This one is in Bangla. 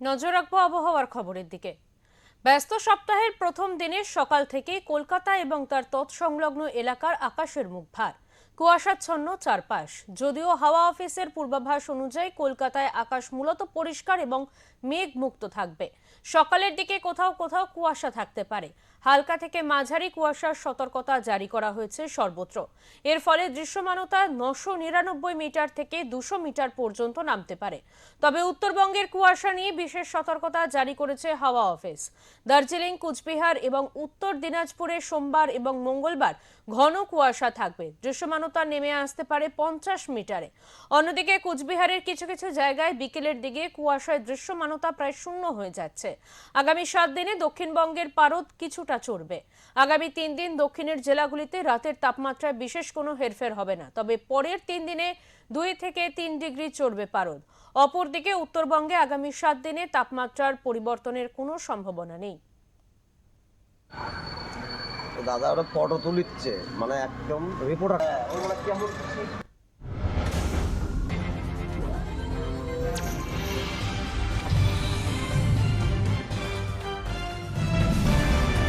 নজর রাখবো আবহাওয়ার খবরের দিকে। ব্যস্ত সপ্তাহের প্রথম দিনে সকাল থেকে কলকাতা এবং তার তৎসংলগ্ন এলাকার আকাশের মুখ ভার, কুয়াশাচ্ছন্ন চারপাশ। যদিও হাওয়া অফিসের পূর্বাভাস অনুযায়ী কলকাতায় আকাশ মূলত পরিষ্কার এবং মেঘ মুক্ত থাকবে। সকালের দিকে কোথাও কোথাও কুয়াশা থাকতে পারে। হালকা থেকে মাঝারি কুয়াশার সতর্কতা জারি করা হয়েছে সর্বত্র। এর ফলে দৃশ্যমানতা 999 মিটার থেকে 200 মিটার পর্যন্ত নামতে পারে। তবে উত্তরবঙ্গের কুয়াশা নিয়ে বিশেষ সতর্কতা জারি করেছে হাওয়া অফিস। দার্জিলিং, কুচবিহার এবং উত্তর দিনাজপুরে সোমবার এবং মঙ্গলবার ঘন কুয়াশা থাকবে। দৃশ্যমানতা নেমে আসতে পারে 50 মিটারে। অন্যদিকে কুচবিহারের কিছু কিছু জায়গায় বিকেলের দিকে কুয়াশায় দৃশ্যমানতা প্রায় শূন্য হয়ে যাচ্ছে। আগামী 7 দিনে দক্ষিণবঙ্গের পারদ কিছুটা চড়বে। আগামী 3 দিন দক্ষিণের জেলাগুলিতে রাতের তাপমাত্রায় বিশেষ কোনো হেরফের হবে না, তবে পরের 3 দিনে 2 থেকে 3 ডিগ্রি চড়বে পারদ। অপরদিকে উত্তরবঙ্গে আগামী 7 দিনে তাপমাত্রার পরিবর্তনের কোনো সম্ভাবনা নেই। দাদা ওরা ফটো তুলিচ্ছে, মানে একদম রিপোর্টার।